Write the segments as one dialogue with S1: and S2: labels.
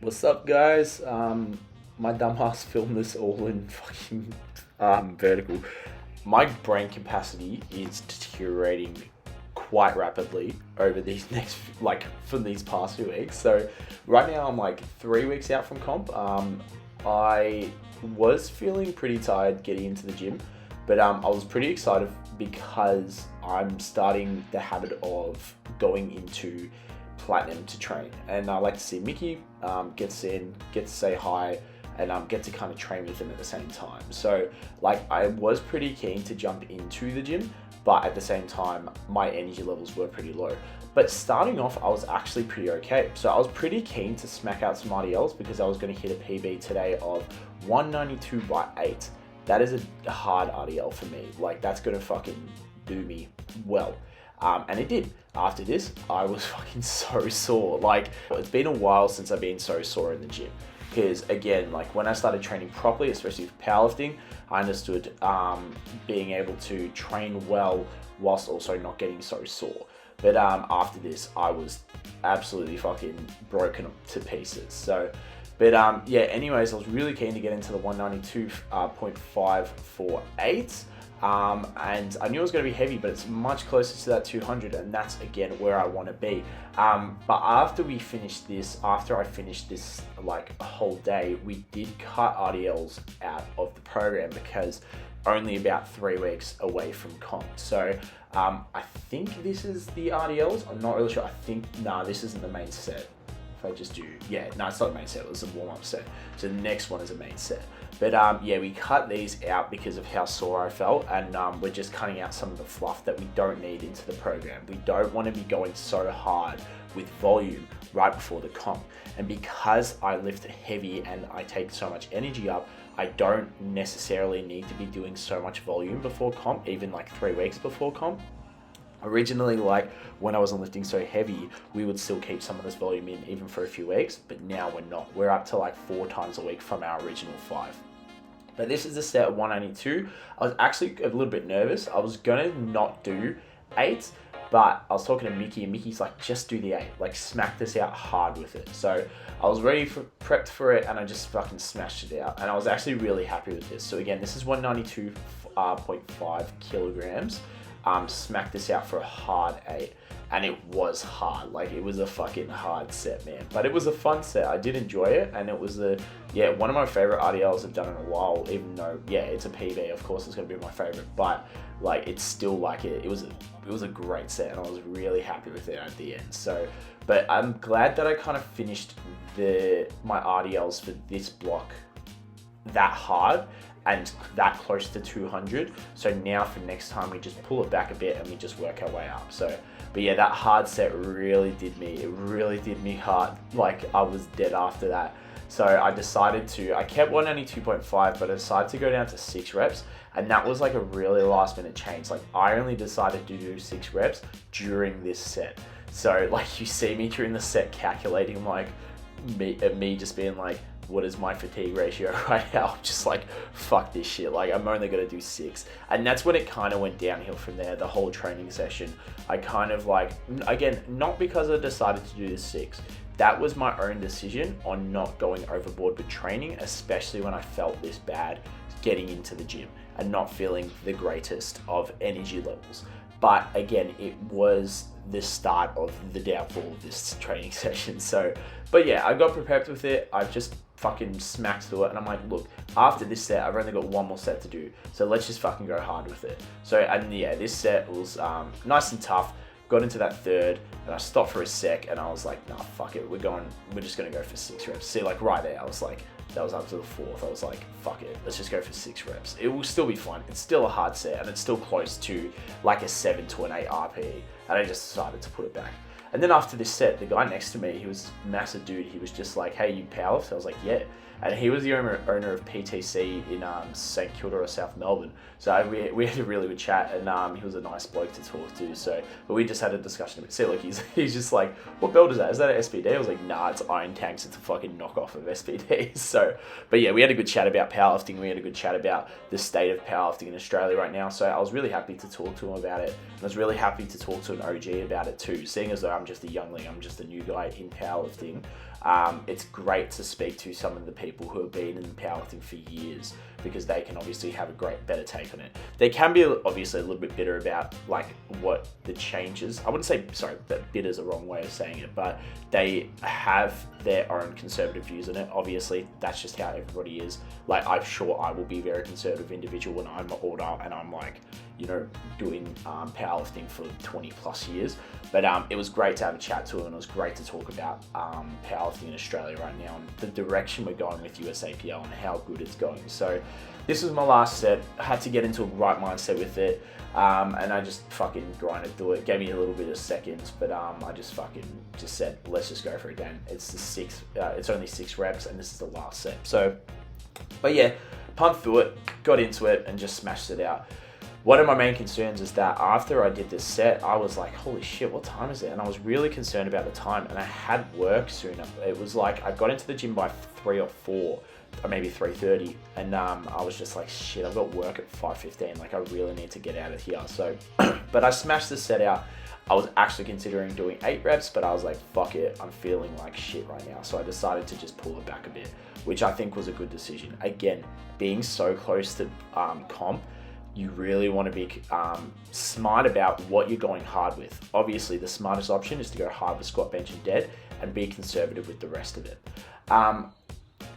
S1: What's up, guys? My dumbass filmed this all in fucking vertical. My brain capacity is deteriorating quite rapidly over these for these past few weeks. So right now I'm like 3 weeks out from comp. I was feeling pretty tired getting into the gym, but I was pretty excited because I'm starting the habit of going into platinum to train, and I like to see Mickey get to say hi, and get to kind of train with him at the same time. So like I was pretty keen to jump into the gym, but at the same time my energy levels were pretty low. But starting off, I was actually pretty okay. So I was pretty keen to smack out some RDLs because I was going to hit a PB today of 192 by 8. That is a hard RDL for me. Like that's going to fucking do me well. And it did. After this, I was fucking so sore. Like, it's been a while since I've been so sore in the gym. Because again, like when I started training properly, especially for powerlifting, I understood being able to train well whilst also not getting so sore. But after this, I was absolutely fucking broken to pieces. So, but yeah, anyways, I was really keen to get into the 192.548. And I knew it was going to be heavy, but it's much closer to that 200, and that's again where I want to be. But after I finished this like a whole day, we did cut RDLs out of the program because only about 3 weeks away from comp. So I think this is the RDLs. I'm not really sure. This isn't the main set. If I just do, it's not the main set, it was a warm-up set. So the next one is a main set. But yeah, we cut these out because of how sore I felt, and we're just cutting out some of the fluff that we don't need into the program. We don't want to be going so hard with volume right before the comp. And because I lift heavy and I take so much energy up, I don't necessarily need to be doing so much volume before comp, even like 3 weeks before comp. Originally, like when I wasn't lifting so heavy, we would still keep some of this volume in even for a few weeks, but now we're not. We're up to like 4 times a week from our original 5. But this is the set of 192. I was actually a little bit nervous. I was gonna not do 8, but I was talking to Mickey, and Mickey's like, just do the 8, like smack this out hard with it. So I was prepped for it, and I just fucking smashed it out. And I was actually really happy with this. So again, this is 192.5 kilograms. Smacked this out for a hard 8, and it was hard. Like it was a fucking hard set, man, but it was a fun set. I did enjoy it, and it was one of my favorite RDLs I've done in a while. Even though it's a PB, of course it's gonna be my favorite, but like it's still like it was a great set, and I was really happy with it at the end. So but I'm glad that I kind of finished my RDLs for this block that hard and that close to 200. So now for next time, we just pull it back a bit and we just work our way up. So, but yeah, that hard set really did me hard. Like I was dead after that. So I kept 192.5, but I decided to go down to 6 reps. And that was like a really last minute change. Like I only decided to do 6 reps during this set. So like you see me during the set calculating like me just being like, what is my fatigue ratio right now? I'm just like, fuck this shit. Like I'm only gonna do 6. And that's when it kind of went downhill from there, the whole training session. I kind of like, again, not because I decided to do the 6. That was my own decision on not going overboard with training, especially when I felt this bad getting into the gym and not feeling the greatest of energy levels. But again, it was the start of the downfall of this training session. So, but yeah, I got prepared with it. I just fucking smacked through it, and I'm like, look, after this set, I've only got one more set to do, so let's just fucking go hard with it. So, and yeah, this set was nice and tough. Got into that third, and I stopped for a sec, and I was like, nah, fuck it, we're just gonna go for 6 reps. See, like right there, I was like, that was up to the 4th. I was like, fuck it, let's just go for 6 reps. It will still be fun. It's still a hard set, and it's still close to like a 7 to an 8 RPE, and I just decided to put it back. And then after this set, the guy next to me, he was a massive dude. He was just like, hey, you powerlift? I was like, yeah. And he was the owner of PTC in St Kilda or South Melbourne. So we had a really good chat, and he was a nice bloke to talk to. So, but we just had a discussion about, see, like he's just like, what belt is that? Is that an SPD? I was like, nah, it's Iron Tanks. It's a fucking knockoff of SPD. So, but yeah, we had a good chat about powerlifting. We had a good chat about the state of powerlifting in Australia right now. So I was really happy to talk to him about it. And I was really happy to talk to an OG about it too, seeing as though I'm just a youngling, I'm just a new guy in powerlifting, it's great to speak to some of the people who have been in powerlifting for years, because they can obviously have a better take on it. They can be obviously a little bit bitter about like what the changes, I wouldn't say, sorry, that bitter is the wrong way of saying it, but they have their own conservative views on it. Obviously, that's just how everybody is. Like, I'm sure I will be a very conservative individual when I'm older and I'm like, you know, doing powerlifting for 20 plus years. But it was great to have a chat to him, and it was great to talk about powerlifting in Australia right now and the direction we're going with USAPL and how good it's going. So this was my last set. I had to get into a right mindset with it, and I just fucking grinded through it. Gave me a little bit of seconds, but I just said, let's just go for it again. It's the sixth, it's only 6 reps, and this is the last set. So, but yeah, pumped through it, got into it, and just smashed it out. One of my main concerns is that after I did this set, I was like, holy shit, what time is it? And I was really concerned about the time, and I had work soon. It was like, I got into the gym by 3 or 4, or maybe 3:30, and I was just like, shit, I've got work at 5:15, like I really need to get out of here. So, but I smashed the set out. I was actually considering doing 8 reps, but I was like, fuck it, I'm feeling like shit right now. So I decided to just pull it back a bit, which I think was a good decision. Again, being so close to comp, you really want to be smart about what you're going hard with. Obviously, the smartest option is to go hard with squat, bench, and dead, and be conservative with the rest of it.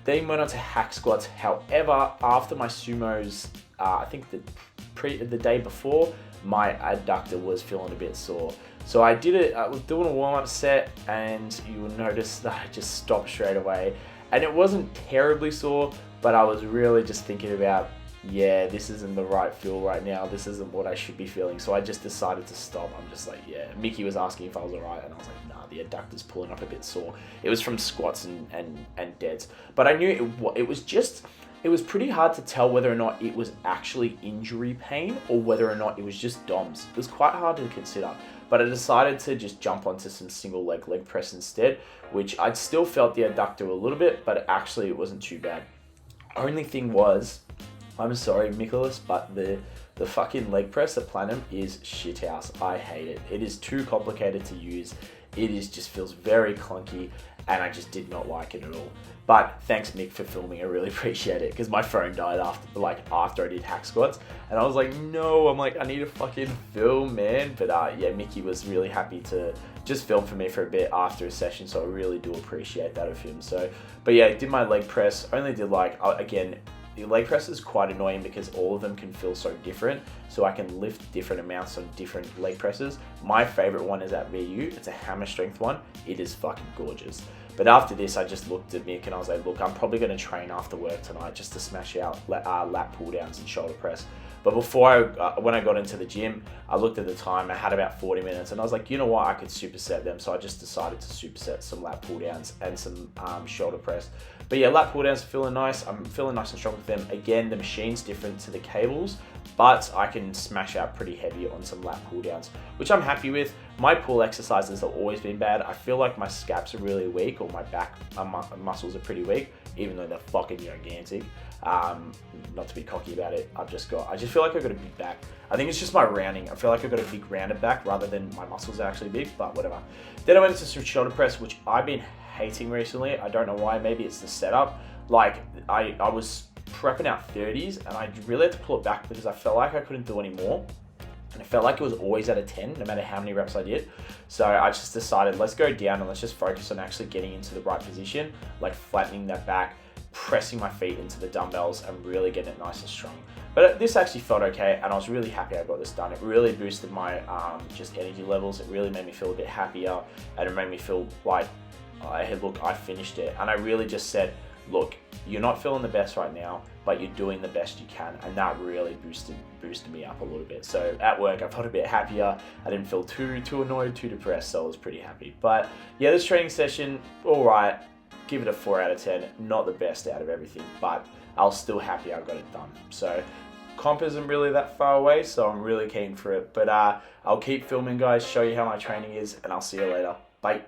S1: Then went on to hack squats. However, after my sumos, I think the day before, my adductor was feeling a bit sore. So I did it, I was doing a warm-up set, and you will notice that I just stopped straight away. And it wasn't terribly sore, but I was really just thinking about, yeah, this isn't the right feel right now. This isn't what I should be feeling. So I just decided to stop. I'm just like, yeah. Mickey was asking if I was all right, and I was like, nah, the adductor's pulling up a bit sore. It was from squats and deads. But I knew it was pretty hard to tell whether or not it was actually injury pain or whether or not it was just DOMS. It was quite hard to consider. But I decided to just jump onto some single leg press instead, which I'd still felt the adductor a little bit, but actually it wasn't too bad. Only thing was, I'm sorry, Nicholas, but the fucking leg press at Platinum is shit house. I hate it. It is too complicated to use. It just feels very clunky, and I just did not like it at all. But thanks, Mick, for filming. I really appreciate it, because my phone died after I did hack squats, and I was like, no, I'm like, I need to fucking film, man. But yeah, Mickey was really happy to just film for me for a bit after a session, so I really do appreciate that of him. So, but yeah, I did my leg press. Only did again, the leg press is quite annoying because all of them can feel so different. So I can lift different amounts on different leg presses. My favorite one is at VU. It's a hammer strength one. It is fucking gorgeous. But after this, I just looked at Mick and I was like, look, I'm probably going to train after work tonight just to smash out lat pull downs and shoulder press. But before when I got into the gym, I looked at the time. I had about 40 minutes, and I was like, you know what? I could superset them. So I just decided to superset some lat pull downs and some shoulder press. But yeah, lat pull downs are feeling nice. I'm feeling nice and strong with them. Again, the machine's different to the cables, but I can smash out pretty heavy on some lat pull downs, which I'm happy with. My pull exercises have always been bad. I feel like my scaps are really weak, or my back muscles are pretty weak, even though they're fucking gigantic. Not to be cocky about it, I just feel like I've got a big back. I think it's just my rounding. I feel like I've got a big rounded back rather than my muscles are actually big, but whatever. Then I went into some shoulder press, which I've been hating recently. I don't know why. Maybe it's the setup. Like I was prepping out 30s, and I really had to pull it back because I felt like I couldn't do any more. And it felt like it was always at a 10, no matter how many reps I did. So I just decided, let's go down and let's just focus on actually getting into the right position, like flattening that back, pressing my feet into the dumbbells, and really getting it nice and strong. But this actually felt okay, and I was really happy I got this done. It really boosted my just energy levels. It really made me feel a bit happier, and it made me feel like, look, I finished it. And I really just said, look, you're not feeling the best right now, but you're doing the best you can. And that really boosted me up a little bit. So at work, I felt a bit happier. I didn't feel too annoyed, too depressed, so I was pretty happy. But yeah, this training session, all right. Give it a 4 out of 10. Not the best out of everything, but I was still happy I got it done. So comp isn't really that far away, so I'm really keen for it. But I'll keep filming, guys, show you how my training is, and I'll see you later. Bye.